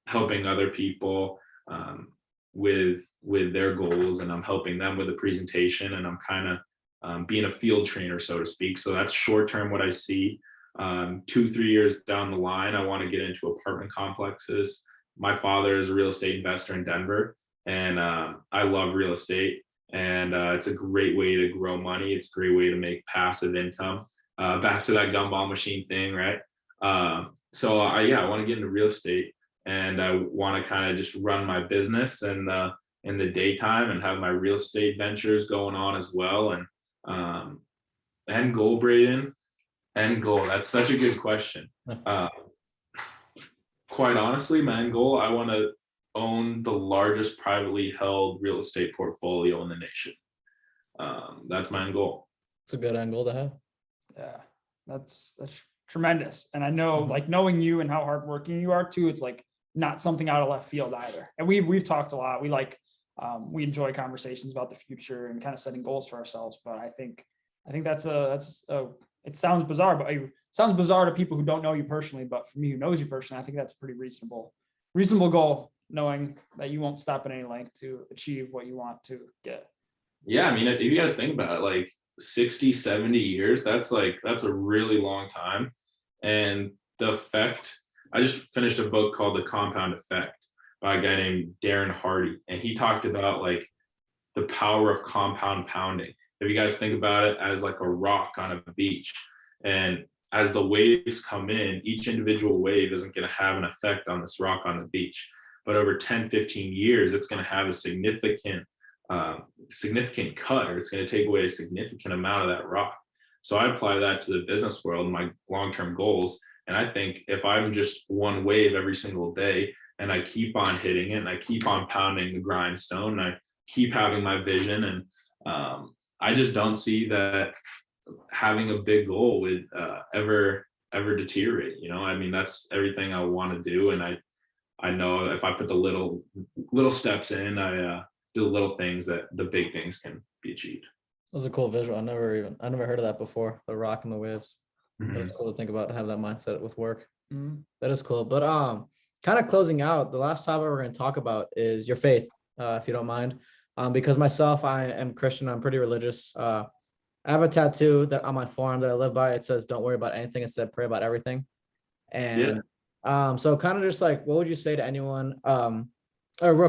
helping other people with their goals, and I'm helping them with the presentation, and I'm kind of being a field trainer, so to speak. So that's short term what I see. 2-3 years down the line, I want to get into apartment complexes. My father is a real estate investor in Denver, and I love real estate, and it's a great way to grow money. It's a great way to make passive income. Back to that Gumball Machine thing, right? So I want to get into real estate, and I want to kind of just run my business in the daytime, and have my real estate ventures going on as well. And end goal, Braden. End goal. That's such a good question. Quite honestly, my end goal, I want to own the largest privately held real estate portfolio in the nation. That's my end goal. It's a good end goal to have. Yeah, that's tremendous. And I know, like, knowing you and how hardworking you are too, it's like not something out of left field either. And we've talked a lot. We enjoy conversations about the future and kind of setting goals for ourselves. But I think that's it sounds bizarre, but it sounds bizarre to people who don't know you personally. But for me, who knows you personally, I think that's a pretty reasonable goal, knowing that you won't stop at any length to achieve what you want to get. Yeah, I mean, if you guys think about it, like 60-70 years, that's a really long time. And the effect, I just finished a book called The Compound Effect by a guy named Darren Hardy, and he talked about like the power of compound pounding. If you guys think about it as like a rock on a beach, and as the waves come in, each individual wave isn't going to have an effect on this rock on the beach, but over 10-15 years, it's going to have a significant cut, or it's going to take away a significant amount of that rock. So I apply that to the business world and my long-term goals. And I think if I'm just one wave every single day, and I keep on hitting it, and I keep on pounding the grindstone, and I keep having my vision, and I just don't see that having a big goal would ever deteriorate. I mean, that's everything I want to do. And I know if I put the little steps in, I do the little things, that the big things can be achieved. That was a cool visual. I never heard of that before. The rock and the waves. Mm-hmm. That's cool to think about, have that mindset with work. Mm-hmm. That is cool. But kind of closing out, the last topic we're going to talk about is your faith, if you don't mind. Because myself, I am Christian. I'm pretty religious. I have a tattoo that on my forearm that I live by. It says, "Don't worry about anything, instead pray about everything." And so kind of just like, what would you say to anyone? Or real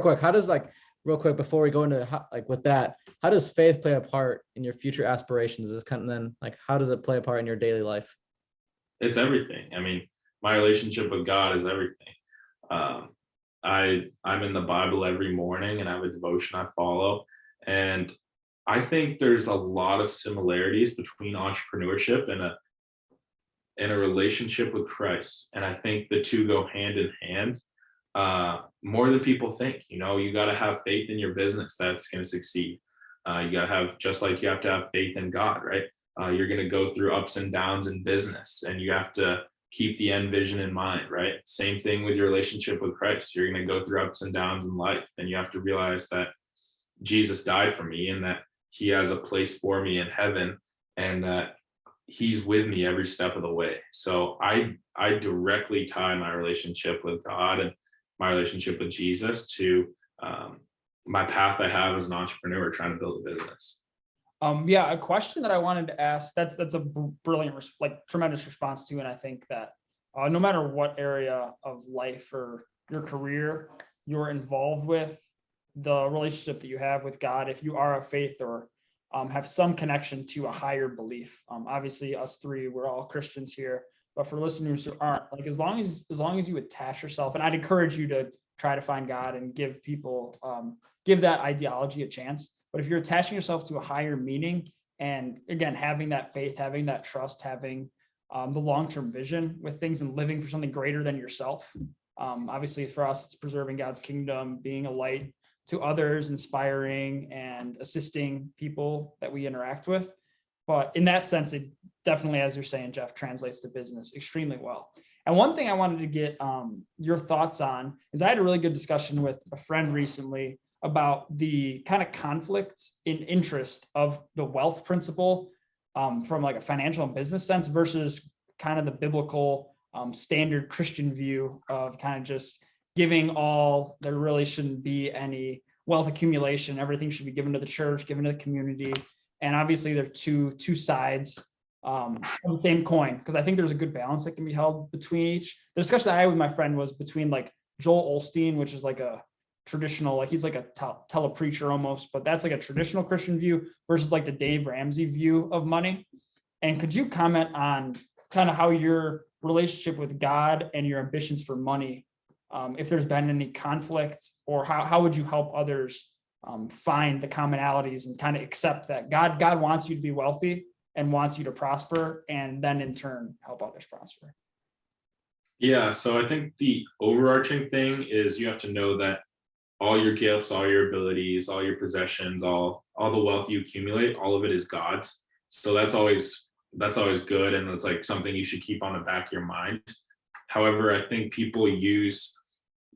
quick before we go into with that, how does faith play a part in your future aspirations? Is kind of then like, how does it play a part in your daily life? it's everything. I mean, my relationship with God is everything. Um, I'm in the Bible every morning, and I have a devotion I follow. And I think there's a lot of similarities between entrepreneurship and a relationship with Christ. And I think the two go hand in hand, more than people think. You know, you got to have faith in your business that's going to succeed. You got to have, just like you have to have faith in God, right? You're going to go through ups and downs in business, and you have to keep the end vision in mind, right? Same thing with your relationship with Christ. You're going to go through ups and downs in life, and you have to realize that Jesus died for me, and that he has a place for me in heaven, and that he's with me every step of the way. So I directly tie my relationship with God and my relationship with Jesus to my path I have as an entrepreneur trying to build a business. Yeah, a question that I wanted to ask, that's a brilliant, tremendous response to. And I think that no matter what area of life or your career you're involved with, the relationship that you have with God, if you are of faith or have some connection to a higher belief. Obviously us three, we're all Christians here, but for listeners who aren't, like, as long as you attach yourself, and I'd encourage you to try to find God and give people, give that ideology a chance. But if you're attaching yourself to a higher meaning, and again, having that faith, having that trust, having the long-term vision with things and living for something greater than yourself. Obviously for us, it's preserving God's kingdom, being a light to others, inspiring and assisting people that we interact with. But in that sense, it definitely, as you're saying, Jeff, translates to business extremely well. And one thing I wanted to get your thoughts on is I had a really good discussion with a friend recently about the kind of conflict in interest of the wealth principle from like a financial and business sense versus kind of the biblical standard Christian view of kind of just giving all. There really shouldn't be any wealth accumulation. Everything should be given to the church, given to the community. And obviously there are two sides of the same coin, because I think there's a good balance that can be held between each. The discussion I had with my friend was between like Joel Osteen, which is like a traditional, like he's like a telepreacher almost, but that's like a traditional Christian view, versus like the Dave Ramsey view of money. And could you comment on kind of how your relationship with God and your ambitions for money, if there's been any conflict, or how would you help others find the commonalities and kind of accept that God wants you to be wealthy and wants you to prosper, and then in turn help others prosper? Yeah, so I think the overarching thing is you have to know that all your gifts, all your abilities, all your possessions, all the wealth you accumulate, all of it is God's. So that's always good, and it's like something you should keep on the back of your mind. However, I think people use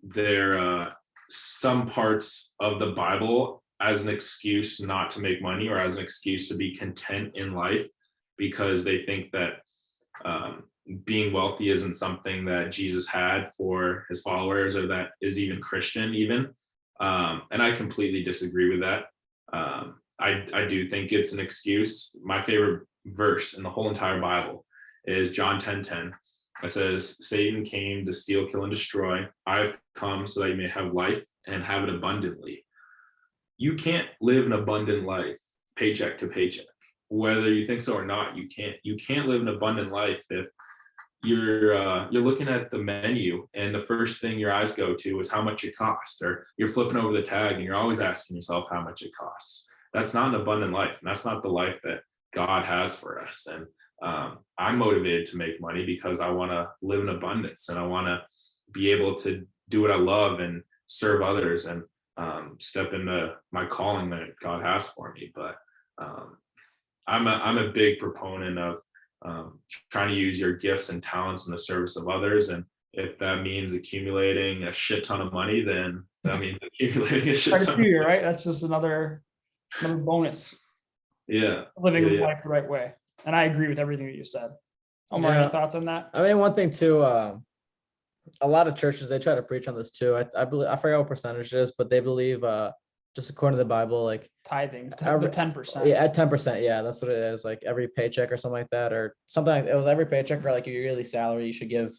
their some parts of the Bible as an excuse not to make money, or as an excuse to be content in life, because they think that being wealthy isn't something that Jesus had for his followers, or that is even Christian even. And I completely disagree with that. I do think it's an excuse. My favorite verse in the whole entire Bible is John 10:10. It says, Satan came to steal, kill, and destroy. I've come so that you may have life and have it abundantly. You can't live an abundant life paycheck to paycheck. Whether you think so or not, you can't live an abundant life if you're looking at the menu and the first thing your eyes go to is how much it costs, or you're flipping over the tag and you're always asking yourself how much it costs. That's not an abundant life, and that's not the life that God has for us. And I'm motivated to make money because I want to live in abundance, and I want to be able to do what I love and serve others, and step into my calling that God has for me. But I'm a big proponent of trying to use your gifts and talents in the service of others. And if that means accumulating a shit ton of money, then that means accumulating a shit ton. Right? That's just another bonus. Yeah. Living life the right way. And I agree with everything that you said. Omar, any thoughts on that? I mean, one thing too, a lot of churches, they try to preach on this too. I believe, I forget what percentage it is, but they believe just according to the Bible, like tithing, the 10%. Yeah, at 10%. Yeah, that's what it is. Like every paycheck or something like that, or something like it was every paycheck, or like your yearly salary, you should give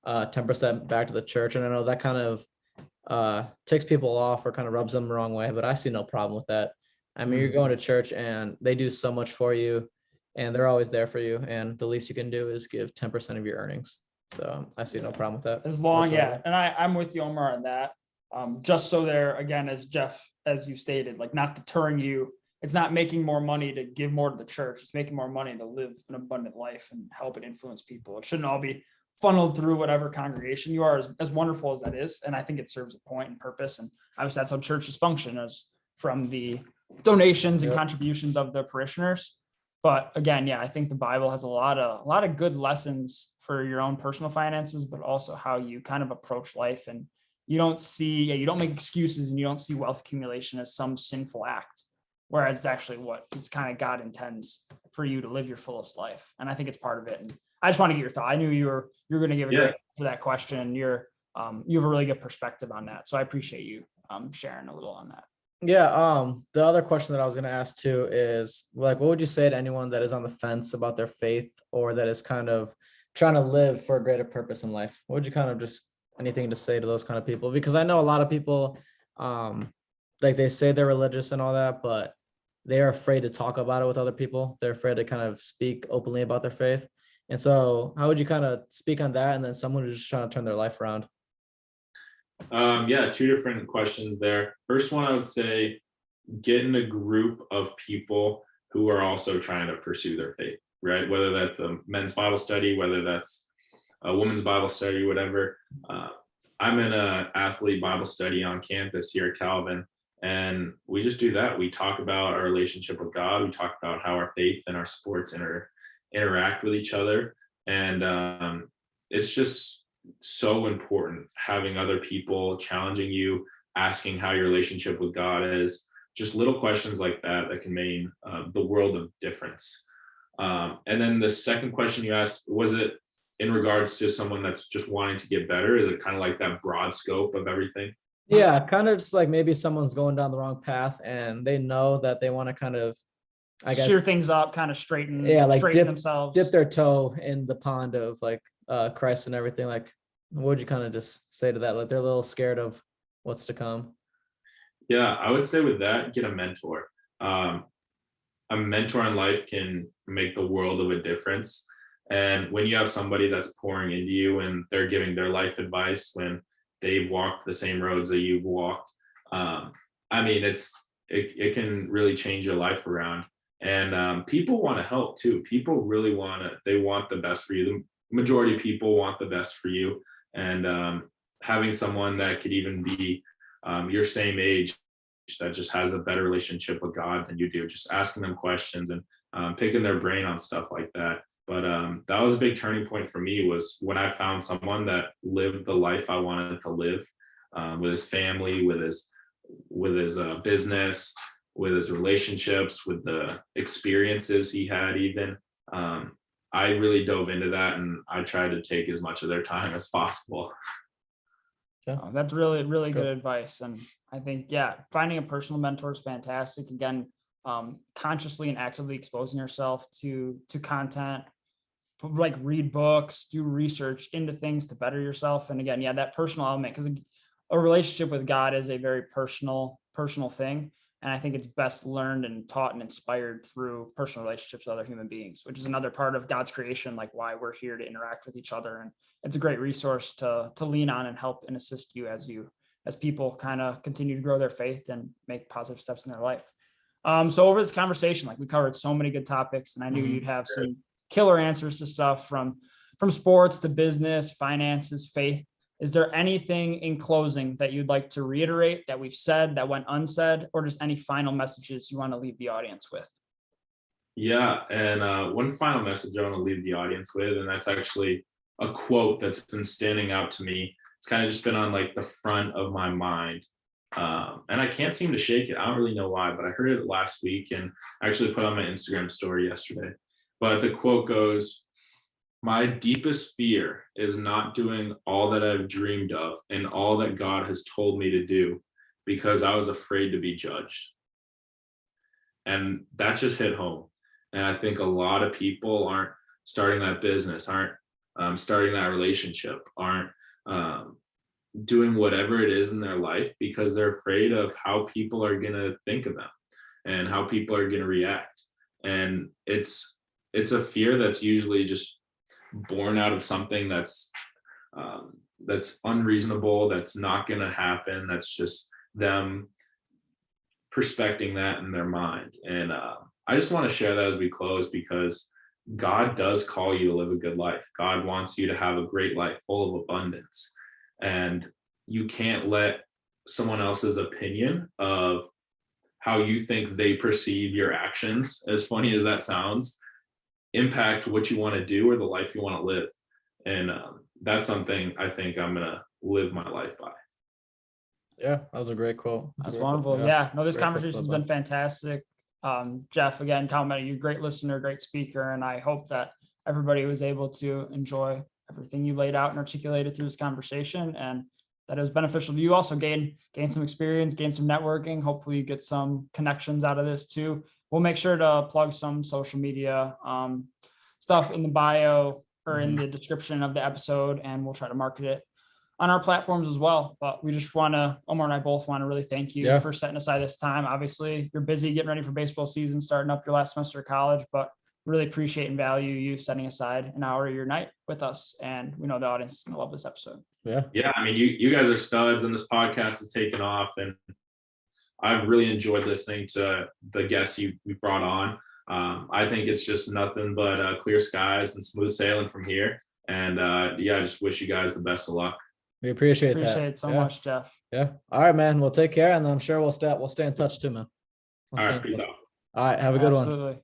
10% back to the church. And I know that kind of ticks people off or kind of rubs them the wrong way, but I see no problem with that. I mean, you're going to church and they do so much for you. and they're always there for you. And the least you can do is give 10% of your earnings. So I see no problem with that. As long, whatsoever. and I'm with you, Omar, on that. Just so there, again, as Jeff, as you stated, like not deterring you. It's not making more money to give more to the church. It's making more money to live an abundant life and help and influence people. It shouldn't all be funneled through whatever congregation you are, as wonderful as that is. And I think it serves a point and purpose. And obviously that's how churches function, as from the donations and contributions of the parishioners. But again, yeah, I think the Bible has a lot of good lessons for your own personal finances, but also how you kind of approach life. And you don't make excuses, and you don't see wealth accumulation as some sinful act, whereas it's actually what is kind of God intends for you to live your fullest life. And I think it's part of it. And I just want to get your thought. I knew you were going to give a great answer to that question. And you have a really good perspective on that. So I appreciate you sharing a little on that. Yeah. The other question that I was going to ask too is, like, what would you say to anyone that is on the fence about their faith, or that is kind of trying to live for a greater purpose in life? What would you kind of just anything to say to those kind of people? Because I know a lot of people, like they say they're religious and all that, but they're afraid to talk about it with other people. They're afraid to kind of speak openly about their faith. And so how would you kind of speak on that? And then someone who's just trying to turn their life around? Yeah, two different questions there. First one, I would say get in a group of people who are also trying to pursue their faith, right? Whether that's a men's Bible study, whether that's a women's Bible study, whatever. I'm in an athlete Bible study on campus here at Calvin, and we just do that. We talk about our relationship with God. We talk about how our faith and our sports interact with each other. And it's just so important having other people challenging you, asking how your relationship with God is, just little questions like that can mean the world of difference. And then the second question you asked, was it in regards to someone that's just wanting to get better? Is it kind of like that broad scope of everything? Yeah, kind of just like maybe someone's going down the wrong path and they know that they want to kind of, I guess, shear things up, kind of straighten themselves, dip their toe in the pond of like Christ and everything. Like, what would you kind of just say to that? Like, they're a little scared of what's to come. Yeah, I would say with that, get a mentor. A mentor in life can make the world of a difference. And when you have somebody that's pouring into you and they're giving their life advice when they've walked the same roads that you've walked, I mean, it can really change your life around. And people want to help too. People really they want the best for you. The majority of people want the best for you. And having someone that could even be your same age that just has a better relationship with God than you do, just asking them questions and picking their brain on stuff like that. But that was a big turning point for me, was when I found someone that lived the life I wanted to live, with his family, with his business, with his relationships, with the experiences he had even. I really dove into that, and I tried to take as much of their time as possible. Yeah. Oh, that's really, really good advice. And I think, finding a personal mentor is fantastic. Again, consciously and actively exposing yourself to content, like read books, do research into things to better yourself. And again, that personal element, because a relationship with God is a very personal thing. And I think it's best learned and taught and inspired through personal relationships with other human beings, which is another part of God's creation, like why we're here to interact with each other. And it's a great resource to lean on and help and assist you as people kind of continue to grow their faith and make positive steps in their life. So over this conversation, like we covered so many good topics, and I knew you'd have some killer answers to stuff from sports to business, finances, faith. Is there anything in closing that you'd like to reiterate that we've said that went unsaid, or just any final messages you want to leave the audience with? Yeah, and one final message I want to leave the audience with, and that's actually a quote that's been standing out to me. It's kind of just been on like the front of my mind, and I can't seem to shake it. I don't really know why, but I heard it last week and I actually put on my Instagram story yesterday. But the quote goes, "My deepest fear is not doing all that I've dreamed of and all that God has told me to do because I was afraid to be judged." And that just hit home. And I think a lot of people aren't starting that business, aren't starting that relationship, aren't doing whatever it is in their life because they're afraid of how people are going to think of them and how people are going to react. And it's it's a fear that's usually just born out of something that's unreasonable, that's not going to happen. That's just them perspecting that in their mind. And I just want to share that as we close, because God does call you to live a good life. God wants you to have a great life full of abundance. And you can't let someone else's opinion of how you think they perceive your actions, as funny as that sounds, impact what you want to do or the life you want to live. And that's something I think I'm going to live my life by. Yeah, that was a great quote. That's wonderful. Yeah, no, this Great conversation has been fantastic. Jeff, again, complimenting you, great listener, great speaker. And I hope that everybody was able to enjoy everything you laid out and articulated through this conversation, and that it was beneficial to you. Also gain some experience, gain some networking. Hopefully you get some connections out of this too. We'll make sure to plug some social media stuff in the bio or in the description of the episode, and we'll try to market it on our platforms as well. But we just want to, Omar and I both want to really thank you for setting aside this time. Obviously you're busy getting ready for baseball season, starting up your last semester of college, but really appreciate and value you setting aside an hour of your night with us. And we know the audience is going to love this episode. Yeah. I mean, you guys are studs, and this podcast has taken off, and I've really enjoyed listening to the guests you brought on. I think it's just nothing but clear skies and smooth sailing from here. And I just wish you guys the best of luck. We appreciate it so much, Jeff. Yeah. All right, man. We'll take care, and I'm sure we'll stay in touch too, man. All right. All right. Have a good one. Absolutely.